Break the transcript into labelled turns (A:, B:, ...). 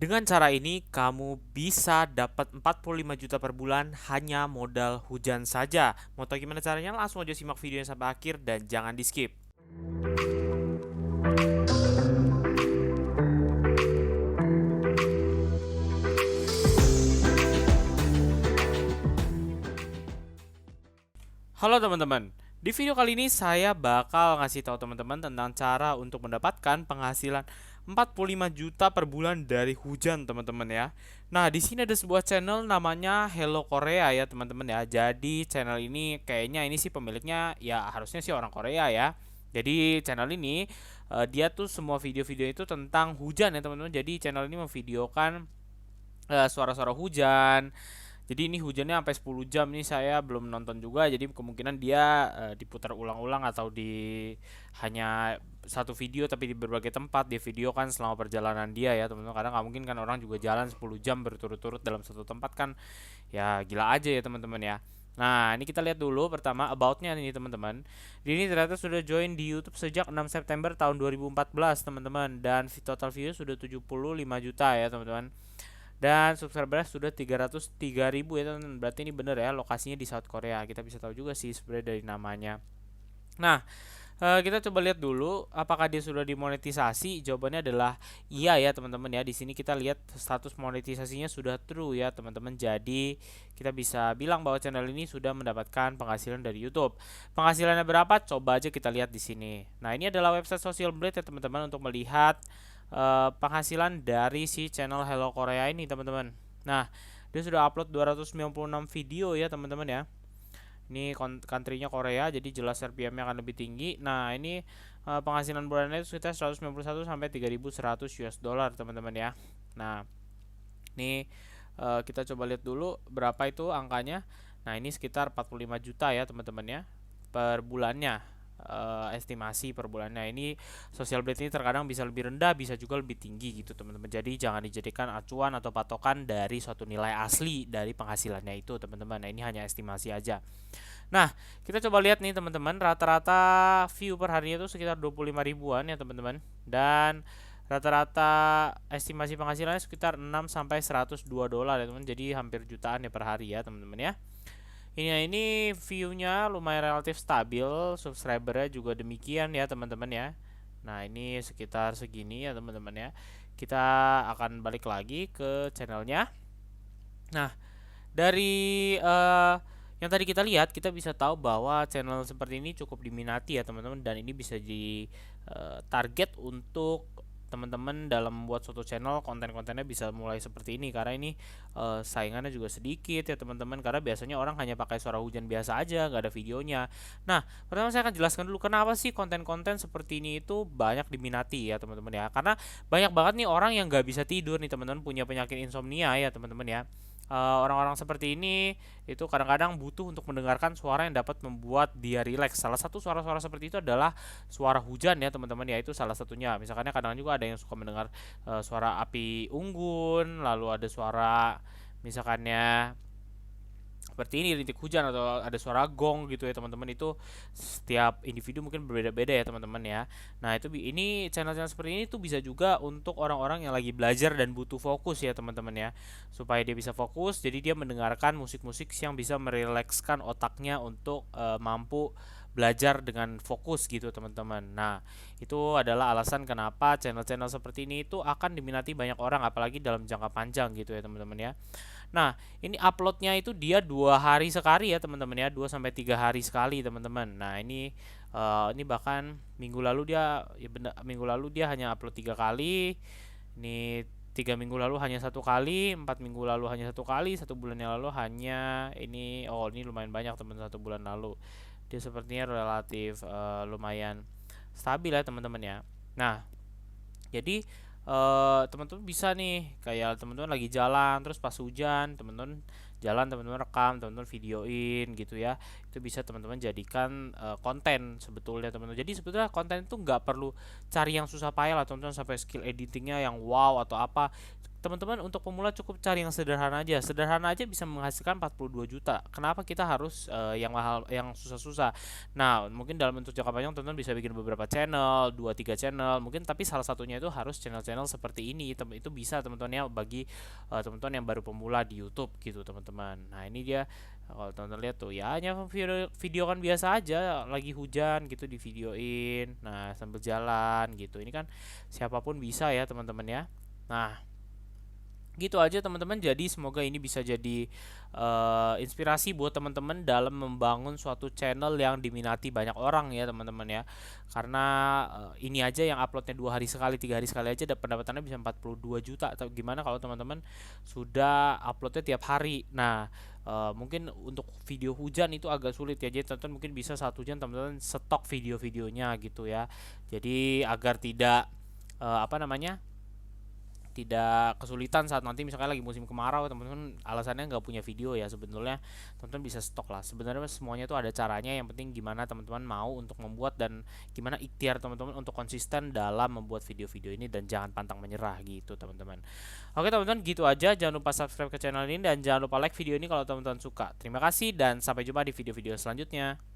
A: Dengan cara ini kamu bisa dapat 45 juta per bulan hanya modal hujan saja. Mau tahu gimana caranya? Langsung aja simak videonya sampai akhir dan jangan di skip. Halo teman-teman, di video kali ini saya bakal ngasih tahu teman-teman tentang cara untuk mendapatkan penghasilan 45 juta per bulan dari hujan teman-teman ya. Nah, di sini ada sebuah channel namanya Hello Korea ya teman-teman ya. Jadi channel ini kayaknya ini sih pemiliknya ya harusnya sih orang Korea ya. Jadi channel ini dia tuh semua video-video itu tentang hujan ya teman-teman. Jadi channel ini memvideokan suara-suara hujan. Jadi ini hujannya sampai 10 jam nih saya belum nonton juga. Jadi kemungkinan dia diputar ulang-ulang atau di hanya satu video tapi di berbagai tempat dia video kan selama perjalanan dia ya teman-teman. Karena nggak mungkin kan orang juga jalan 10 jam berturut-turut dalam satu tempat kan ya gila aja ya teman-teman ya. Nah, ini kita lihat dulu pertama about-nya nih teman-teman. Ini ternyata sudah join di YouTube sejak 6 September tahun 2014 teman-teman dan total view sudah 75 juta ya teman-teman. Dan subscriber sudah 303.000 ya teman-teman. Berarti ini bener ya lokasinya di South Korea. Kita bisa tahu juga sih sebenarnya dari namanya. Nah, kita coba lihat dulu apakah dia sudah dimonetisasi. Jawabannya adalah iya ya teman-teman ya. Di sini kita lihat status monetisasinya sudah true ya teman-teman. Jadi kita bisa bilang bahwa channel ini sudah mendapatkan penghasilan dari YouTube. Penghasilannya berapa? Coba aja kita lihat di sini. Nah, ini adalah website Social Blade ya teman-teman untuk melihat penghasilan dari si channel Hello Korea ini teman-teman. Nah, dia sudah upload 296 video ya teman-teman ya. Ini country-nya Korea, jadi jelas RPM-nya akan lebih tinggi. Nah, ini penghasilan bulannya itu sekitar 191 sampai 3.100 US dollar teman-teman ya. Nah, ini kita coba lihat dulu berapa itu angkanya. Nah, ini sekitar 45 juta ya teman-teman ya per bulannya. Estimasi per bulannya ini social blade ini terkadang bisa lebih rendah bisa juga lebih tinggi gitu teman-teman, jadi jangan dijadikan acuan atau patokan dari suatu nilai asli dari penghasilannya itu teman-teman. Nah, ini hanya estimasi aja. Nah, kita coba lihat nih teman-teman, rata-rata view per harinya itu sekitar 25 ribuan ya teman-teman, dan rata-rata estimasi penghasilannya sekitar 6 sampai 102 dolar ya teman-teman, jadi hampir jutaan ya per hari ya teman-teman ya. Ini view-nya lumayan relatif stabil, subscribernya juga demikian ya teman-teman ya. Nah, ini sekitar segini ya teman-teman ya. Kita akan balik lagi ke channelnya. Nah, dari yang tadi kita lihat, kita bisa tahu bahwa channel seperti ini cukup diminati ya teman-teman, dan ini bisa di target untuk teman-teman dalam membuat suatu channel. Konten-kontennya bisa mulai seperti ini karena ini saingannya juga sedikit ya teman-teman, karena biasanya orang hanya pakai suara hujan biasa aja nggak ada videonya. Nah, pertama saya akan jelaskan dulu kenapa sih konten-konten seperti ini itu banyak diminati ya teman-teman ya, karena banyak banget nih orang yang nggak bisa tidur nih teman-teman, punya penyakit insomnia ya teman-teman ya. Orang-orang seperti ini itu kadang-kadang butuh untuk mendengarkan suara yang dapat membuat dia rileks. Salah satu suara-suara seperti itu adalah suara hujan ya teman-teman ya, itu salah satunya. Misalkan kadang juga ada yang suka mendengar suara api unggun, lalu ada suara misalkannya seperti ini rintik hujan atau ada suara gong gitu ya teman-teman. Itu setiap individu mungkin berbeda-beda ya teman-teman ya. Nah, itu ini channel-channel seperti ini tuh bisa juga untuk orang-orang yang lagi belajar dan butuh fokus ya teman-teman ya, supaya dia bisa fokus. Jadi dia mendengarkan musik-musik yang bisa merilekskan otaknya untuk mampu belajar dengan fokus gitu teman-teman. Nah, itu adalah alasan kenapa channel-channel seperti ini itu akan diminati banyak orang, apalagi dalam jangka panjang gitu ya teman-teman ya. Nah, ini uploadnya itu dia 2 hari sekali ya teman-teman ya, 2 sampai 3 hari sekali teman-teman. Nah, ini bahkan minggu lalu dia ya minggu lalu dia hanya upload 3 kali. Ini 3 minggu lalu hanya 1 kali, 4 minggu lalu hanya 1 kali, 1 bulan yang lalu hanya ini lumayan banyak teman, 1 bulan lalu. Dia sepertinya relatif lumayan stabil ya teman-teman ya. Nah, jadi teman-teman bisa nih kayak teman-teman lagi jalan terus pas hujan, teman-teman jalan, teman-teman rekam, teman-teman videoin gitu ya. Itu bisa teman-teman jadikan konten sebetulnya teman-teman. Jadi sebetulnya konten itu nggak perlu cari yang susah payah lah teman-teman, sampai skill editingnya yang wow atau apa. teman-teman untuk pemula cukup cari yang sederhana aja. Sederhana aja bisa menghasilkan 42 juta. Kenapa kita harus yang mahal, yang susah-susah? Nah, mungkin dalam bentuk jangka panjang teman-teman bisa bikin beberapa channel, 2 3 channel. Mungkin tapi salah satunya itu harus channel-channel seperti ini. Itu bisa teman-teman ya bagi teman-teman yang baru pemula di YouTube gitu, teman-teman. Nah, ini dia kalau teman-teman lihat tuh ya hanya video kan biasa aja lagi hujan gitu di videoin. Nah, sambil jalan gitu. Ini kan siapapun bisa ya, teman-teman ya. Nah, gitu aja teman-teman. Jadi semoga ini bisa jadi inspirasi buat teman-teman dalam membangun suatu channel yang diminati banyak orang ya, teman-teman ya. Karena ini aja yang uploadnya 2 hari sekali, 3 hari sekali aja pendapatannya bisa 42 juta. Atau gimana kalau teman-teman sudah uploadnya tiap hari? Nah, mungkin untuk video hujan itu agak sulit ya. Jadi teman-teman mungkin bisa 1 jam teman-teman stok video-videonya gitu ya. Jadi agar tidak apa namanya, tidak kesulitan saat nanti misalkan lagi musim kemarau, teman-teman alasannya nggak punya video ya, sebetulnya teman-teman bisa stok lah. Sebenarnya semuanya itu ada caranya, yang penting gimana teman-teman mau untuk membuat dan gimana ikhtiar teman-teman untuk konsisten dalam membuat video-video ini dan jangan pantang menyerah gitu, teman-teman. Oke teman-teman, gitu aja. Jangan lupa subscribe ke channel ini dan jangan lupa like video ini kalau teman-teman suka. Terima kasih dan sampai jumpa di video-video selanjutnya.